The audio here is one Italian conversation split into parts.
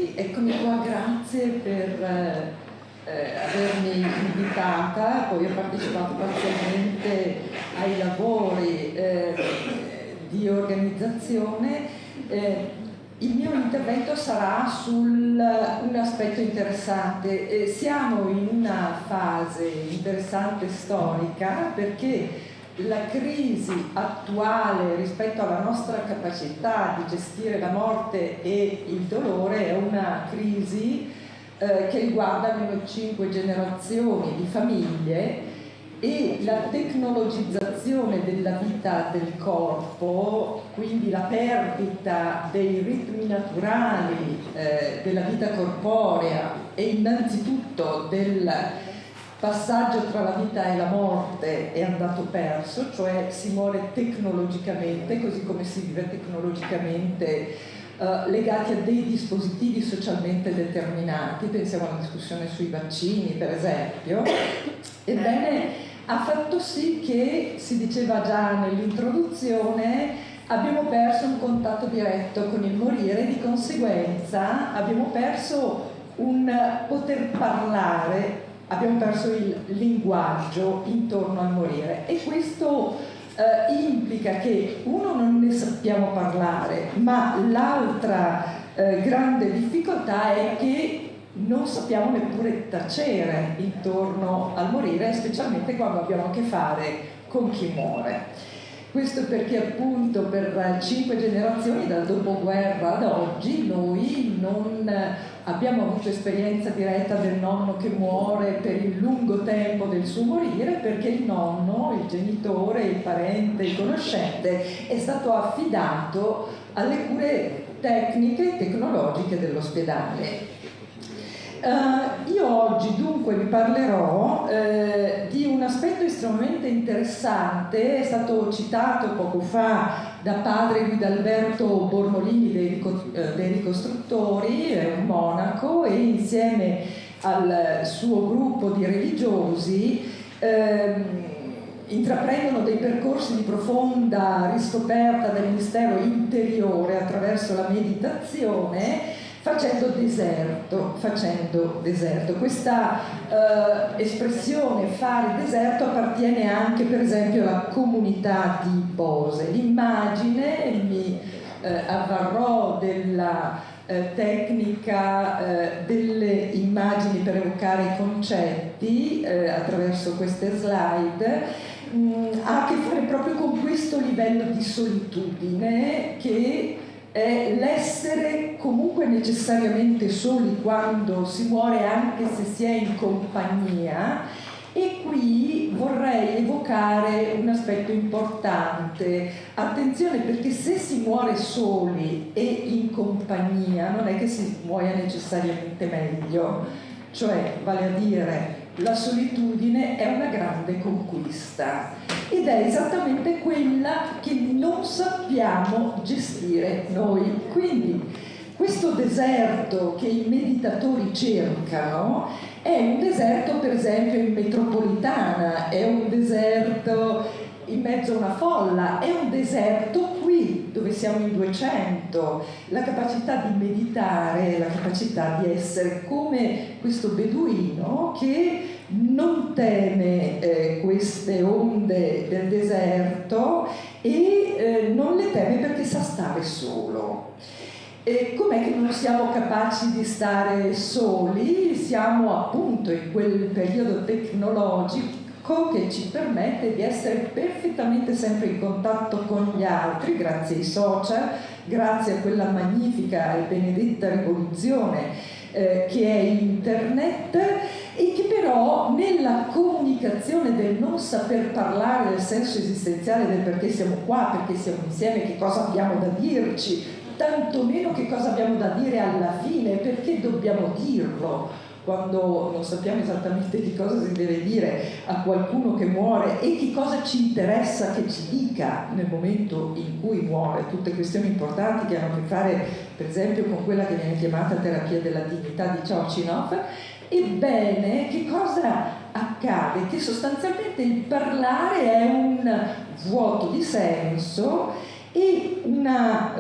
Sì, eccomi qua, grazie per avermi invitata. Poi ho partecipato parzialmente ai lavori di organizzazione. Il mio intervento sarà su un aspetto interessante. Siamo in una fase interessante storica perché la crisi attuale rispetto alla nostra capacità di gestire la morte e il dolore è una crisi che riguarda almeno 5 generazioni di famiglie, e la tecnologizzazione della vita del corpo, quindi la perdita dei ritmi naturali della vita corporea e innanzitutto del passaggio tra la vita e la morte è andato perso, cioè si muore tecnologicamente, così come si vive tecnologicamente legati a dei dispositivi socialmente determinati. Pensiamo alla discussione sui vaccini, per esempio. Ebbene, ha fatto sì che, si diceva già nell'introduzione, abbiamo perso un contatto diretto con il morire, di conseguenza abbiamo perso un poter parlare, abbiamo perso il linguaggio intorno al morire, e questo implica che uno non ne sappiamo parlare, ma l'altra grande difficoltà è che non sappiamo neppure tacere intorno al morire, specialmente quando abbiamo a che fare con chi muore. Questo perché appunto per 5 generazioni dal dopoguerra ad oggi noi non abbiamo avuto esperienza diretta del nonno che muore per il lungo tempo del suo morire, perché il nonno, il genitore, il parente, il conoscente è stato affidato alle cure tecniche e tecnologiche dell'ospedale. Io oggi dunque vi parlerò di un aspetto estremamente interessante. È stato citato poco fa da padre Guidalberto Bormolini dei Ricostruttori, è un monaco, e insieme al suo gruppo di religiosi intraprendono dei percorsi di profonda riscoperta del mistero interiore attraverso la meditazione, facendo deserto. Questa espressione, fare deserto, appartiene anche per esempio alla comunità di Bose. L'immagine, mi avvarrò della tecnica delle immagini per evocare i concetti attraverso queste slide, ha a che fare proprio con questo livello di solitudine che è l'essere comunque necessariamente soli quando si muore, anche se si è in compagnia. E qui vorrei evocare un aspetto importante. Attenzione, perché se si muore soli e in compagnia non è che si muoia necessariamente meglio, cioè, vale a dire, la solitudine è una grande conquista ed è esattamente quella che non sappiamo gestire noi. Quindi questo deserto che i meditatori cercano è un deserto, per esempio, in metropolitana, è un deserto in mezzo a una folla, è un deserto qui dove siamo in 200. La capacità di meditare, la capacità di essere come questo beduino che non teme queste onde del deserto e non le teme perché sa stare solo. E com'è che non siamo capaci di stare soli? Siamo appunto in quel periodo tecnologico che ci permette di essere perfettamente sempre in contatto con gli altri, grazie ai social, grazie a quella magnifica e benedetta rivoluzione che è internet, e che però nella comunicazione del non saper parlare del senso esistenziale, del perché siamo qua, perché siamo insieme, che cosa abbiamo da dirci, tantomeno che cosa abbiamo da dire alla fine, perché dobbiamo dirlo quando non sappiamo esattamente che cosa si deve dire a qualcuno che muore e che cosa ci interessa che ci dica nel momento in cui muore. Tutte questioni importanti che hanno a che fare, per esempio, con quella che viene chiamata terapia della dignità di Chochinov. Ebbene, che cosa accade? Che sostanzialmente il parlare è un vuoto di senso e una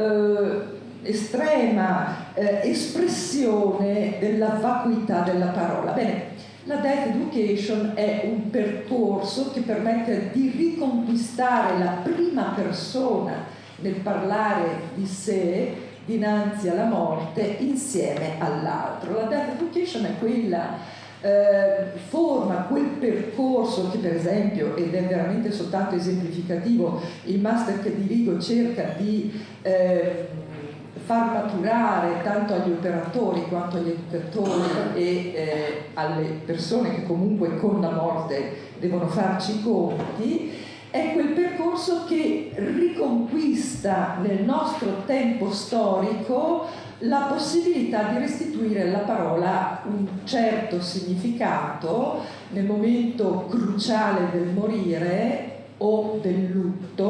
estrema espressione della vacuità della parola. Bene, la Death Education è un percorso che permette di riconquistare la prima persona nel parlare di sé dinanzi alla morte insieme all'altro. La Death Education è quella forma, quel percorso che per esempio, ed è veramente soltanto esemplificativo, il master che dirigo cerca di far maturare tanto agli operatori quanto agli educatori e alle persone che comunque con la morte devono farci i conti. È quel percorso che riconquista nel nostro tempo storico la possibilità di restituire alla parola un certo significato nel momento cruciale del morire o del lutto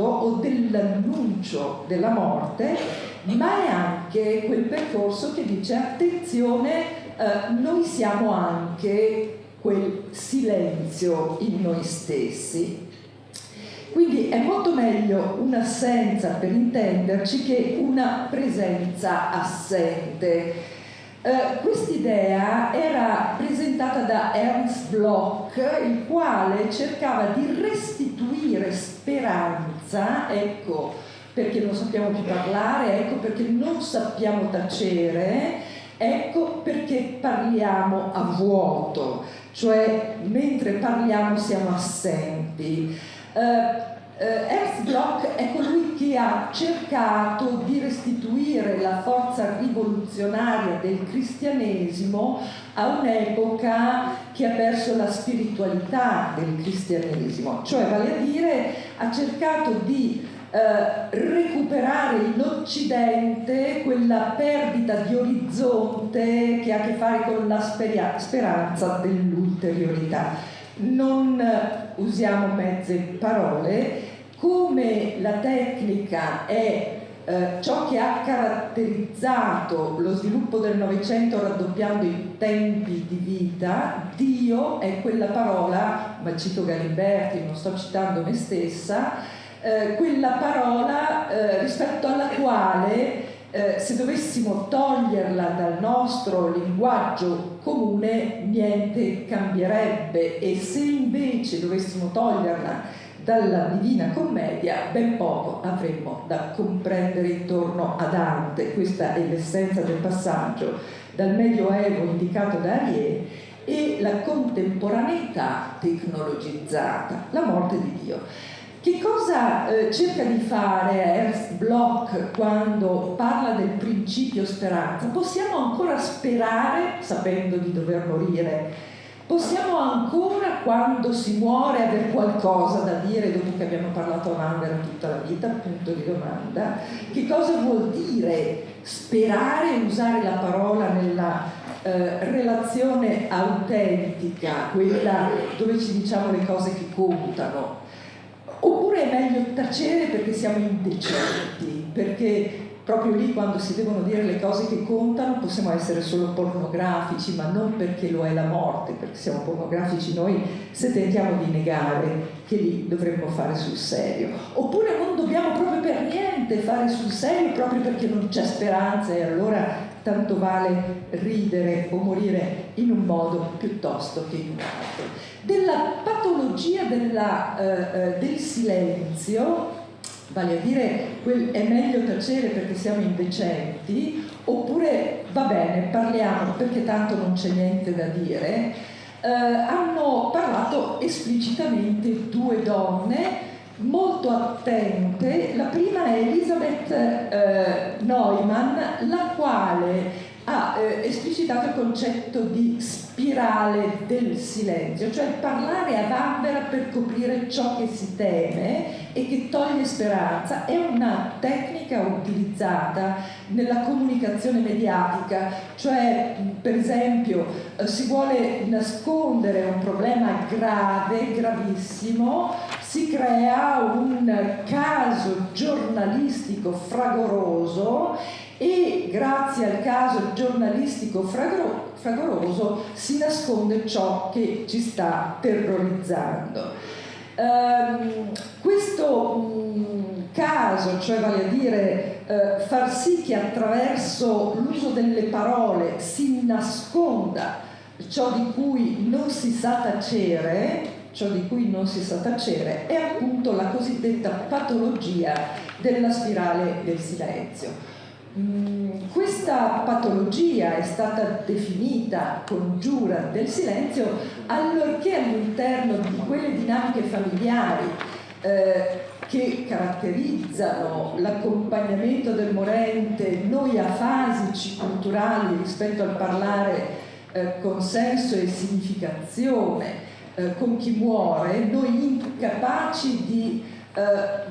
o dell'annuncio della morte, ma è anche quel percorso che dice attenzione, noi siamo anche quel silenzio in noi stessi. Quindi è molto meglio un'assenza, per intenderci, che una presenza assente. Quest'idea era presentata da Ernst Bloch, il quale cercava di restituire speranza, ecco perché non sappiamo più parlare, ecco perché non sappiamo tacere, ecco perché parliamo a vuoto, cioè mentre parliamo siamo assenti. Ernst Bloch è colui che ha cercato di restituire la forza rivoluzionaria del cristianesimo a un'epoca che ha perso la spiritualità del cristianesimo, cioè vale a dire ha cercato di recuperare in Occidente quella perdita di orizzonte che ha a che fare con la speranza dell'ulteriorità. Non usiamo mezze parole, come la tecnica è ciò che ha caratterizzato lo sviluppo del Novecento raddoppiando i tempi di vita. Dio è quella parola, ma cito Galimberti, non sto citando me stessa, quella parola rispetto alla quale se dovessimo toglierla dal nostro linguaggio comune niente cambierebbe, e se invece dovessimo toglierla dalla Divina Commedia ben poco avremmo da comprendere intorno a Dante. Questa è l'essenza del passaggio dal Medioevo indicato da Arié e la contemporaneità tecnologizzata, la morte di Dio. Che cosa cerca di fare Ernst Bloch quando parla del principio speranza? Possiamo ancora sperare sapendo di dover morire? Possiamo ancora, quando si muore, avere qualcosa da dire dopo che abbiamo parlato a Mandela tutta la vita? Punto di domanda. Che cosa vuol dire sperare e usare la parola nella relazione autentica, quella dove ci diciamo le cose che contano? Oppure è meglio tacere perché siamo indecenti, perché proprio lì quando si devono dire le cose che contano possiamo essere solo pornografici, ma non perché lo è la morte, perché siamo pornografici noi se tentiamo di negare che lì dovremmo fare sul serio. Oppure non dobbiamo proprio per niente fare sul serio proprio perché non c'è speranza e allora tanto vale ridere o morire in un modo piuttosto che in un altro. Della patologia del silenzio, vale a dire è meglio tacere perché siamo indecenti, oppure va bene, parliamo perché tanto non c'è niente da dire, hanno parlato esplicitamente due donne molto attente. La prima è Elisabeth Neumann, la quale ha esplicitato il concetto di spirale del silenzio, cioè parlare a vanvera per coprire ciò che si teme e che toglie speranza. È una tecnica utilizzata nella comunicazione mediatica, cioè per esempio si vuole nascondere un problema grave, gravissimo, si crea un caso giornalistico fragoroso e grazie al caso giornalistico fragoroso si nasconde ciò che ci sta terrorizzando. Questo caso, cioè vale a dire far sì che attraverso l'uso delle parole si nasconda ciò di cui non si sa tacere, è appunto la cosiddetta patologia della spirale del silenzio. Questa patologia è stata definita congiura del silenzio allorché all'interno di quelle dinamiche familiari che caratterizzano l'accompagnamento del morente, noi afasici culturali rispetto al parlare con senso e significazione con chi muore, noi incapaci di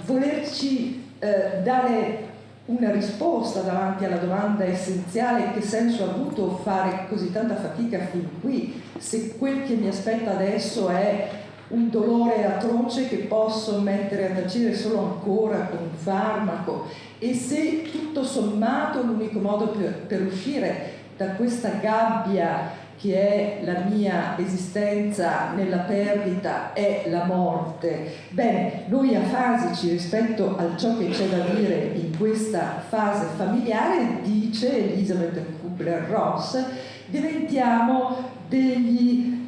volerci dare una risposta davanti alla domanda essenziale: che senso ha avuto fare così tanta fatica fin qui, se quel che mi aspetta adesso è un dolore atroce che posso mettere a tacere solo ancora con un farmaco, e se tutto sommato l'unico modo per uscire da questa gabbia che è la mia esistenza nella perdita è la morte. Bene, noi afasici rispetto a ciò che c'è da dire in questa fase familiare, dice Elisabeth Kubler-Ross, diventiamo degli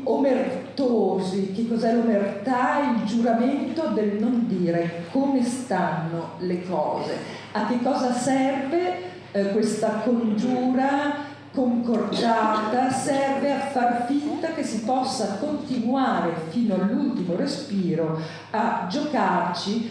omertosi. Che cos'è l'omertà? Il giuramento del non dire come stanno le cose. A che cosa serve questa congiura concordata? Serve a far finta che si possa continuare fino all'ultimo respiro a giocarci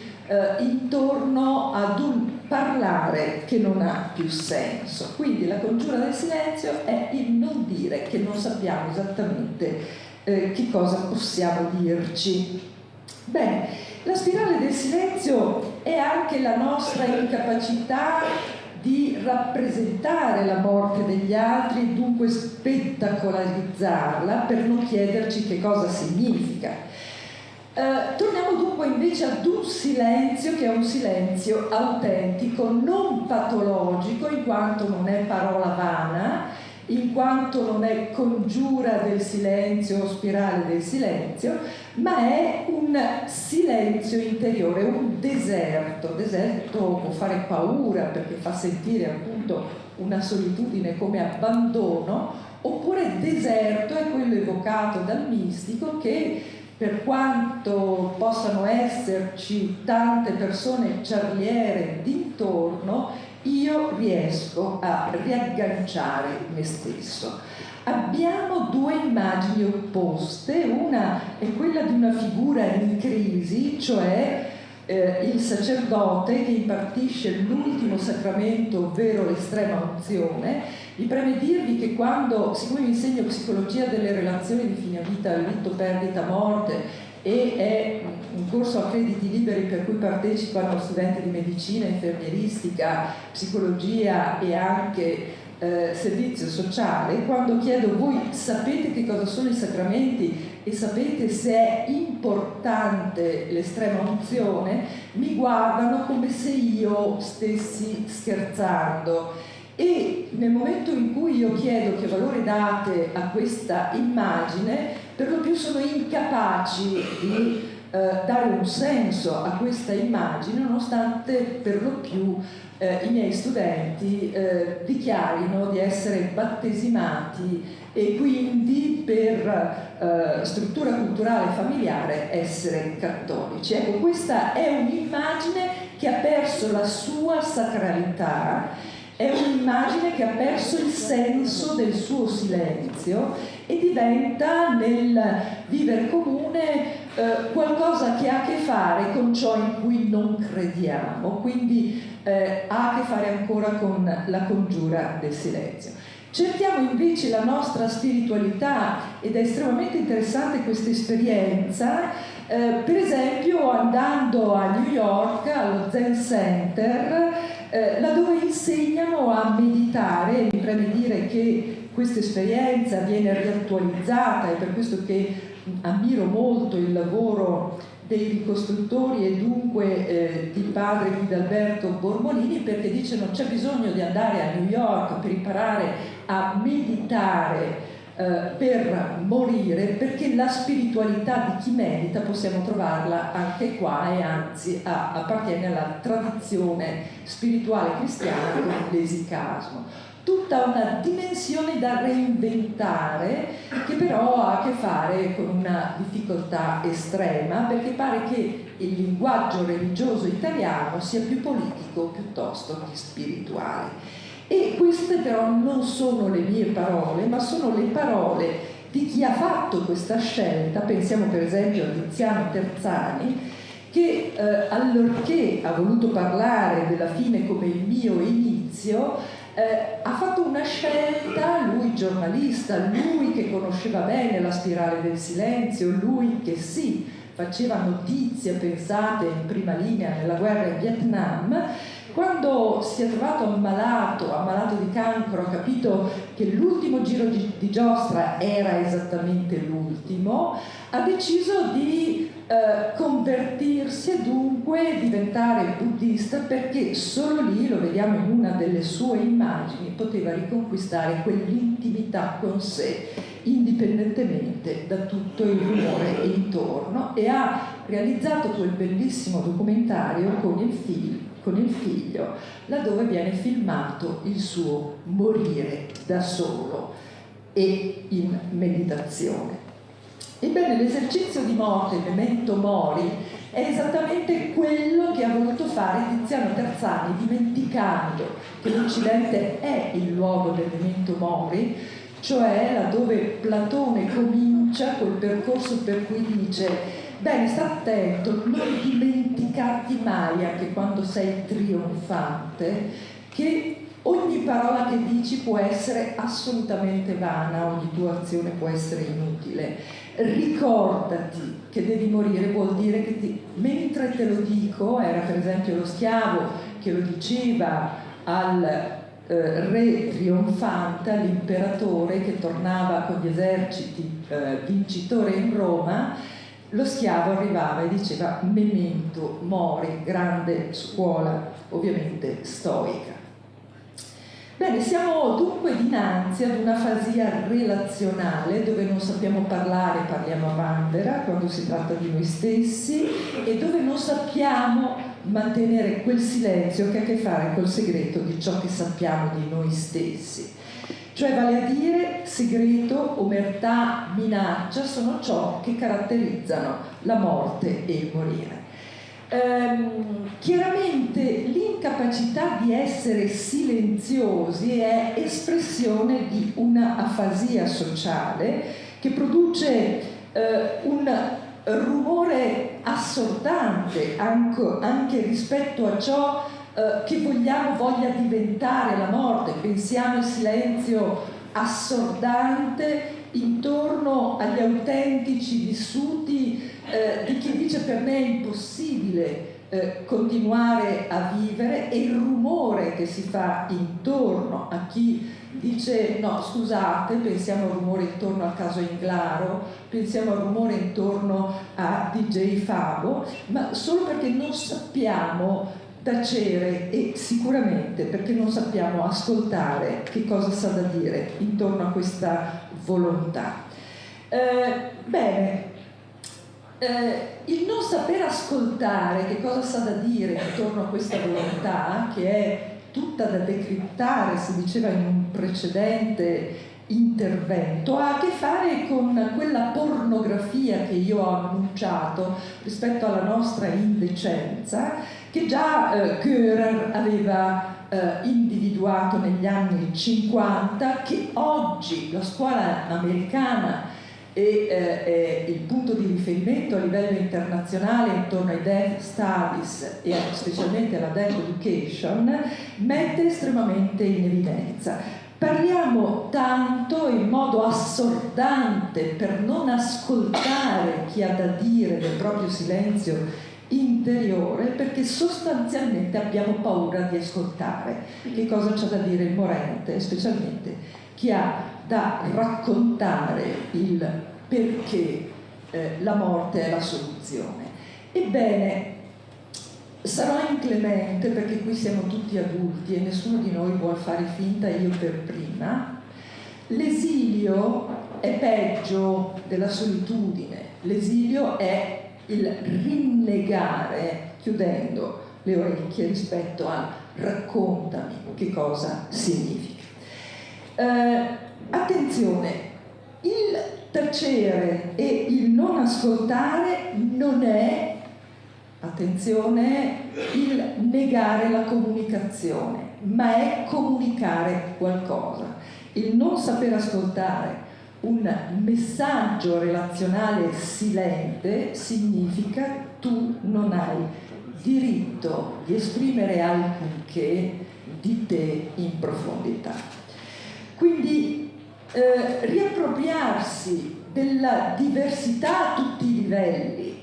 intorno ad un parlare che non ha più senso. Quindi la congiura del silenzio è il non dire, che non sappiamo esattamente che cosa possiamo dirci. Bene, la spirale del silenzio è anche la nostra incapacità di rappresentare la morte degli altri e dunque spettacolarizzarla per non chiederci che cosa significa. Torniamo dunque invece ad un silenzio che è un silenzio autentico, non patologico, in quanto non è parola vana, in quanto non è congiura del silenzio o spirale del silenzio, ma è un silenzio interiore, un deserto. Deserto può fare paura perché fa sentire appunto una solitudine come abbandono, oppure deserto è quello evocato dal mistico che, per quanto possano esserci tante persone ciarliere d'intorno, io riesco a riagganciare me stesso. Abbiamo due immagini opposte, una è quella di una figura in crisi, cioè il sacerdote che impartisce l'ultimo sacramento, ovvero l'estrema unzione. Mi preme dirvi che quando, siccome vi insegno psicologia delle relazioni di fine vita, lutto, perdita, morte, e è un corso a crediti liberi per cui partecipano studenti di medicina, infermieristica, psicologia e anche servizio sociale, quando chiedo: voi sapete che cosa sono i sacramenti e sapete se è importante l'estrema unzione? Mi guardano come se io stessi scherzando. E nel momento in cui io chiedo che valore date a questa immagine, per lo più sono incapaci di dare un senso a questa immagine, nonostante per lo più i miei studenti dichiarino di essere battesimati e quindi per struttura culturale familiare essere cattolici. Ecco, questa è un'immagine che ha perso la sua sacralità, è un'immagine che ha perso il senso del suo silenzio e diventa nel vivere comune qualcosa che ha a che fare con ciò in cui non crediamo, quindi ha a che fare ancora con la congiura del silenzio. Cerchiamo invece la nostra spiritualità, ed è estremamente interessante questa esperienza, per esempio andando a New York allo Zen Center, laddove insegnano a meditare. Mi preme dire che questa esperienza viene riattualizzata, è per questo che ammiro molto il lavoro dei ricostruttori e dunque di padre Guidalberto Borbolini, perché dice: non c'è bisogno di andare a New York per imparare a meditare per morire, perché la spiritualità di chi medita possiamo trovarla anche qua, e anzi appartiene alla tradizione spirituale cristiana con l'esicasmo. Tutta una dimensione da reinventare, che però ha a che fare con una difficoltà estrema, perché pare che il linguaggio religioso italiano sia più politico piuttosto che spirituale. E queste però non sono le mie parole, ma sono le parole di chi ha fatto questa scelta. Pensiamo per esempio a Tiziano Terzani, che allorché ha voluto parlare della fine come il mio inizio, ha fatto una scelta, lui giornalista, lui che conosceva bene la spirale del silenzio, lui che sì, faceva notizia, pensate, in prima linea nella guerra in Vietnam. Quando si è trovato ammalato di cancro, ha capito che l'ultimo giro di giostra era esattamente l'ultimo, ha deciso di convertirsi e dunque diventare buddista, perché solo lì, lo vediamo in una delle sue immagini, poteva riconquistare quell'intimità con sé, indipendentemente da tutto il rumore intorno, e ha realizzato quel bellissimo documentario con il figlio, laddove viene filmato il suo morire da solo e in meditazione. Ebbene, l'esercizio di morte, memento mori, è esattamente quello che ha voluto fare Tiziano Terzani, dimenticando che l'Occidente è il luogo del memento mori, cioè laddove Platone comincia quel percorso per cui dice: bene, sta attento, non dimenticarti mai, anche quando sei trionfante, che ogni parola che dici può essere assolutamente vana, ogni tua azione può essere inutile. Ricordati che devi morire, vuol dire che mentre te lo dico, era per esempio lo schiavo che lo diceva al re trionfante, all'imperatore che tornava con gli eserciti vincitore in Roma. Lo schiavo arrivava e diceva memento mori, grande scuola ovviamente stoica. Bene, siamo dunque dinanzi ad una fasia relazionale dove non sappiamo parlare, parliamo a vanvera quando si tratta di noi stessi, e dove non sappiamo mantenere quel silenzio che ha a che fare col segreto di ciò che sappiamo di noi stessi. Cioè, vale a dire, segreto, omertà, minaccia sono ciò che caratterizzano la morte e il morire. Chiaramente l'incapacità di essere silenziosi è espressione di una afasia sociale che produce un rumore assordante anche rispetto a ciò che voglia diventare la morte. Pensiamo al silenzio assordante intorno agli autentici vissuti di chi dice: per me è impossibile continuare a vivere, e il rumore che si fa intorno a chi dice: no, scusate, pensiamo al rumore intorno al caso Englaro, pensiamo al rumore intorno a DJ Fabo, ma solo perché non sappiamo tacere, e sicuramente perché non sappiamo ascoltare che cosa sa da dire intorno a questa volontà. Il non saper ascoltare che cosa sa da dire intorno a questa volontà, che è tutta da decriptare, si diceva in un precedente intervento, ha a che fare con quella pornografia che io ho annunciato rispetto alla nostra indecenza, che già Köhler aveva individuato negli anni 50, che oggi la scuola americana e il punto di riferimento a livello internazionale intorno ai Death Studies e specialmente alla Death Education mette estremamente in evidenza. Parliamo tanto in modo assordante per non ascoltare chi ha da dire del proprio silenzio interiore, perché sostanzialmente abbiamo paura di ascoltare che cosa c'ha da dire il morente, specialmente chi ha da raccontare il perché la morte è la soluzione. Ebbene, sarò inclemente perché qui siamo tutti adulti e nessuno di noi vuol fare finta, io per prima. L'esilio è peggio della solitudine, l'esilio è il rinnegare, chiudendo le orecchie rispetto al raccontami che cosa significa. Attenzione, il tacere e il non ascoltare non è, attenzione, il negare la comunicazione, ma è comunicare qualcosa. Il non saper ascoltare un messaggio relazionale silente significa tu non hai diritto di esprimere alcunché di te in profondità. Quindi riappropriarsi della diversità a tutti i livelli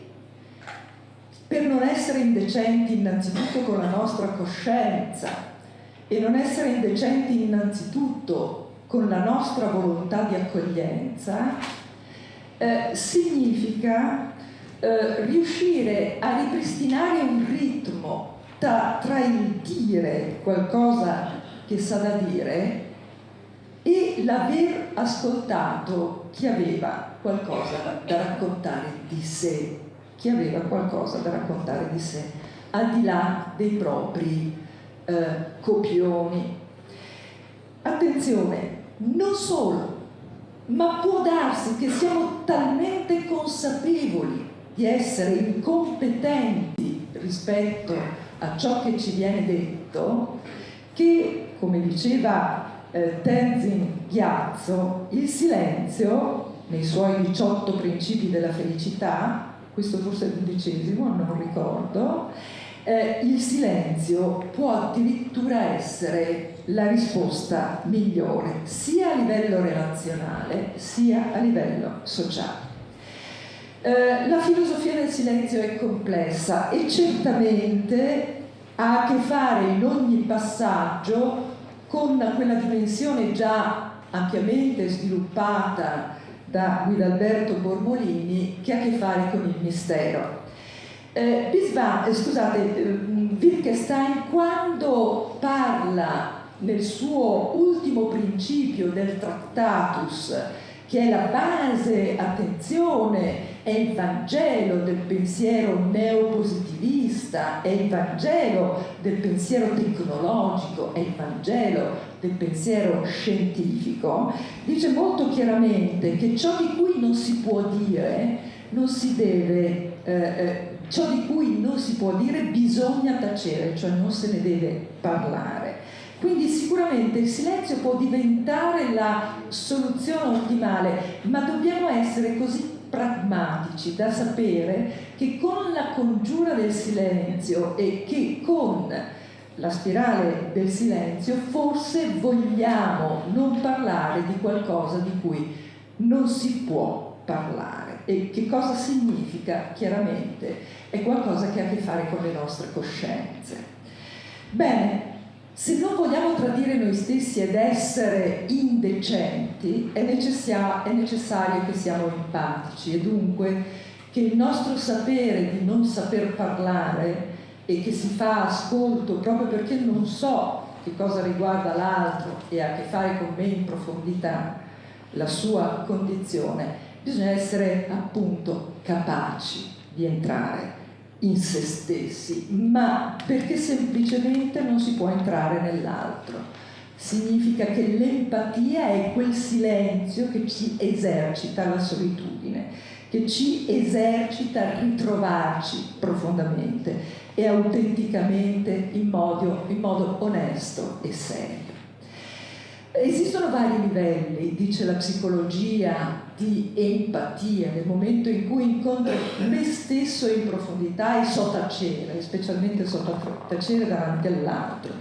per non essere indecenti innanzitutto con la nostra coscienza e non essere indecenti innanzitutto con la nostra volontà di accoglienza, significa riuscire a ripristinare un ritmo tra il dire qualcosa che sa da dire e l'aver ascoltato chi aveva qualcosa da raccontare di sé, chi aveva qualcosa da raccontare di sé, al di là dei propri copioni. Attenzione, non solo, ma può darsi che siamo talmente consapevoli di essere incompetenti rispetto a ciò che ci viene detto che, come diceva Tenzin Gyatso, il silenzio, nei suoi 18 principi della felicità, questo forse è l'11°, non ricordo, il silenzio può addirittura essere la risposta migliore, sia a livello relazionale, sia a livello sociale. La filosofia del silenzio è complessa e certamente ha a che fare in ogni passaggio con quella dimensione già ampiamente sviluppata da Guidalberto Bormolini che ha a che fare con il mistero. Wittgenstein, quando parla nel suo ultimo principio del Tractatus, che è la base, attenzione, è il Vangelo del pensiero neopositivista, è il Vangelo del pensiero tecnologico, è il Vangelo del pensiero scientifico, dice molto chiaramente che ciò di cui non si può dire, non si deve, ciò di cui non si può dire bisogna tacere, cioè non se ne deve parlare. Quindi sicuramente il silenzio può diventare la soluzione ottimale, ma dobbiamo essere così pragmatici da sapere che con la congiura del silenzio e che con la spirale del silenzio forse vogliamo non parlare di qualcosa di cui non si può parlare. E che cosa significa? Chiaramente è qualcosa che ha a che fare con le nostre coscienze. Bene, se non vogliamo tradire noi stessi ed essere indecenti, è necessario che siamo empatici e dunque che il nostro sapere di non saper parlare e che si fa ascolto proprio perché non so che cosa riguarda l'altro e ha a che fare con me in profondità, la sua condizione, bisogna essere appunto capaci di entrare in se stessi, ma perché semplicemente non si può entrare nell'altro. Significa che l'empatia è quel silenzio che ci esercita la solitudine, che ci esercita a ritrovarci profondamente e autenticamente in modo onesto e serio. Esistono vari livelli, dice la psicologia, di empatia nel momento in cui incontro me stesso in profondità e so tacere, specialmente so tacere davanti all'altro.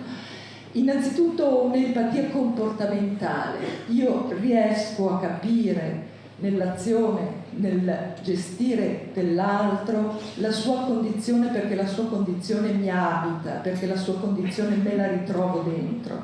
Innanzitutto un'empatia comportamentale, io riesco a capire nell'azione, nel gestire dell'altro la sua condizione perché la sua condizione mi abita, perché la sua condizione me la ritrovo dentro.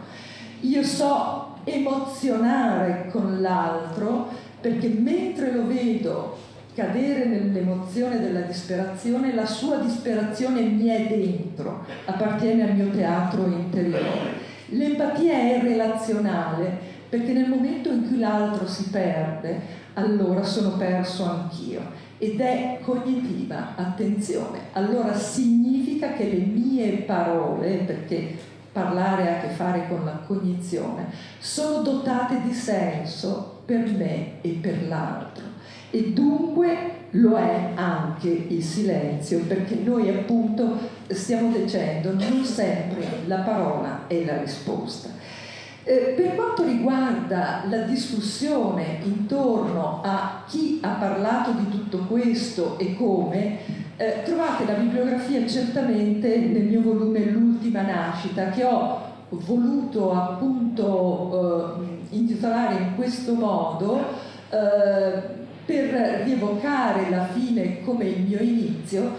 Io so emozionare con l'altro perché mentre lo vedo cadere nell'emozione della disperazione, la sua disperazione mi è dentro, appartiene al mio teatro interiore. L'empatia è relazionale perché nel momento in cui l'altro si perde, allora sono perso anch'io. Ed è cognitiva, attenzione, allora significa che le mie parole, perché parlare ha a che fare con la cognizione, sono dotate di senso per me e per l'altro. E dunque lo è anche il silenzio, perché noi appunto stiamo dicendo non sempre la parola è la risposta. Per quanto riguarda la discussione intorno a chi ha parlato di tutto questo e come, trovate la bibliografia certamente nel mio volume L'ultima nascita, che ho voluto appunto intitolare in questo modo per rievocare la fine come il mio inizio,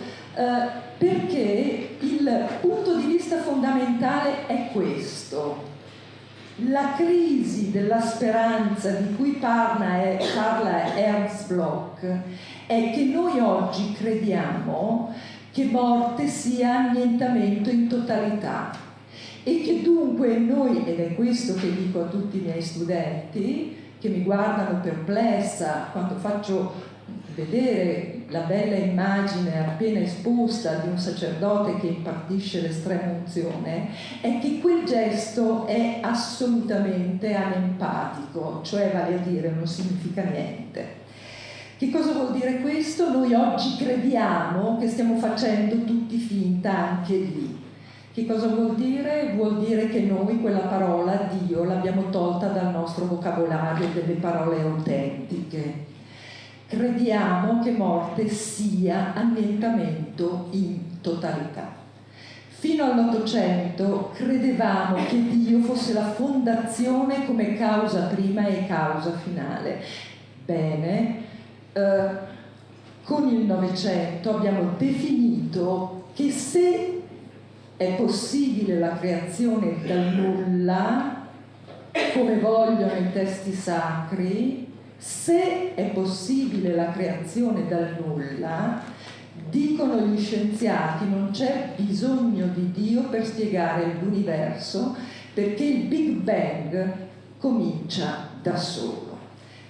perché il punto di vista fondamentale è questo. La crisi della speranza di cui parla Ernst Bloch è che noi oggi crediamo che morte sia annientamento in totalità e che dunque noi, ed è questo che dico a tutti i miei studenti che mi guardano perplessa quando faccio vedere la bella immagine appena esposta di un sacerdote che impartisce l'estrema unzione, è che quel gesto è assolutamente anempatico, cioè vale a dire non significa niente. Che cosa vuol dire questo? Noi oggi crediamo che stiamo facendo tutti finta anche lì. Che cosa vuol dire? Vuol dire che noi quella parola Dio l'abbiamo tolta dal nostro vocabolario delle parole autentiche. Crediamo che morte sia annientamento in totalità. Fino all'Ottocento credevamo che Dio fosse la fondazione come causa prima e causa finale. Bene, con il Novecento abbiamo definito che se è possibile la creazione dal nulla, come vogliono i testi sacri, se è possibile la creazione dal nulla, dicono gli scienziati, non c'è bisogno di Dio per spiegare l'universo, perché il Big Bang comincia da solo.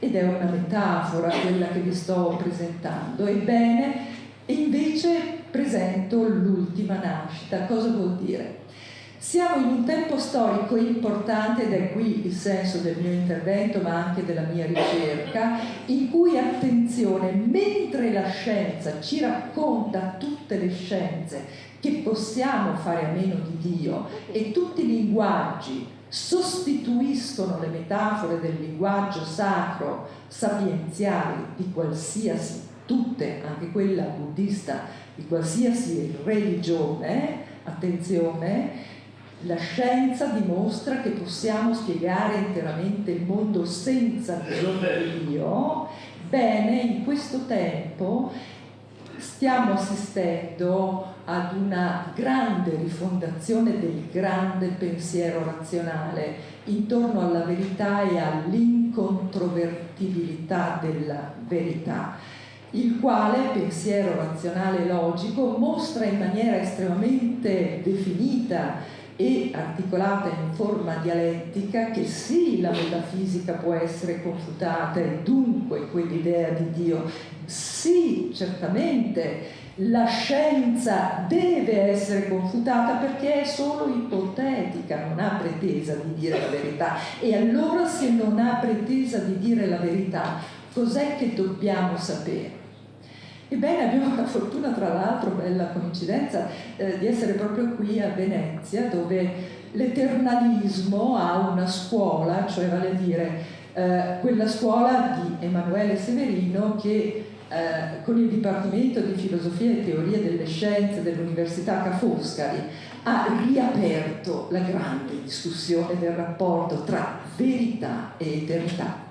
Ed è una metafora quella che vi sto presentando. Ebbene, invece presento l'ultima nascita. Cosa vuol dire? Siamo in un tempo storico importante, ed è qui il senso del mio intervento ma anche della mia ricerca, in cui, attenzione, mentre la scienza ci racconta tutte le scienze che possiamo fare a meno di Dio e tutti i linguaggi sostituiscono le metafore del linguaggio sacro sapienziale di qualsiasi, tutte, anche quella buddista, di qualsiasi religione, attenzione, la scienza dimostra che possiamo spiegare interamente il mondo senza bisogno di Dio. Bene, in questo tempo stiamo assistendo ad una grande rifondazione del grande pensiero razionale intorno alla verità e all'incontrovertibilità della verità, il quale pensiero razionale logico mostra in maniera estremamente definita e articolata in forma dialettica che sì, la metafisica può essere confutata e dunque quell'idea di Dio, sì, certamente la scienza deve essere confutata perché è solo ipotetica, non ha pretesa di dire la verità. E allora, se non ha pretesa di dire la verità, cos'è che dobbiamo sapere? Ebbene, abbiamo la fortuna, tra l'altro, bella coincidenza, di essere proprio qui a Venezia, dove l'eternalismo ha una scuola, cioè vale a dire quella scuola di Emanuele Severino che con il Dipartimento di Filosofia e Teoria delle Scienze dell'Università Ca' Foscari ha riaperto la grande discussione del rapporto tra verità e eternità.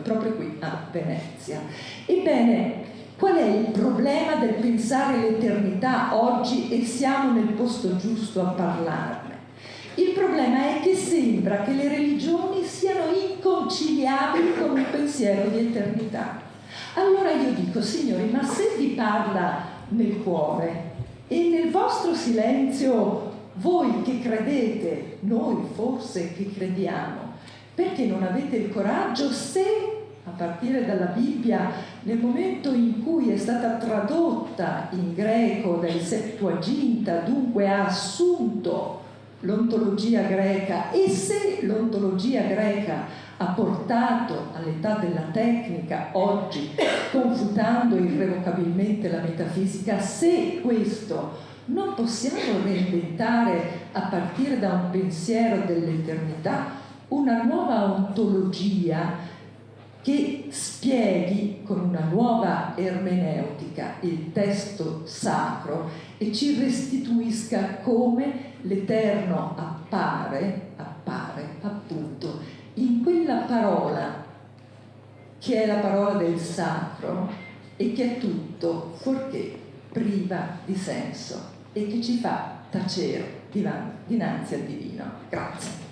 Proprio qui a Venezia. Ebbene, qual è il problema del pensare l'eternità oggi, e siamo nel posto giusto a parlarne? Il problema è che sembra che le religioni siano inconciliabili con un pensiero di eternità. Allora io dico, signori, ma se vi parla nel cuore e nel vostro silenzio, voi che credete, noi forse che crediamo, Perché non avete il coraggio, se a partire dalla Bibbia, nel momento in cui è stata tradotta in greco dai Septuaginta, dunque ha assunto l'ontologia greca, e se l'ontologia greca ha portato all'età della tecnica oggi, confutando irrevocabilmente la metafisica, se questo non possiamo reinventare a partire da un pensiero dell'eternità una nuova ontologia che spieghi con una nuova ermeneutica il testo sacro e ci restituisca come l'Eterno appare appunto in quella parola che è la parola del sacro e che è tutto fuorché priva di senso e che ci fa tacere dinanzi al divino. Grazie.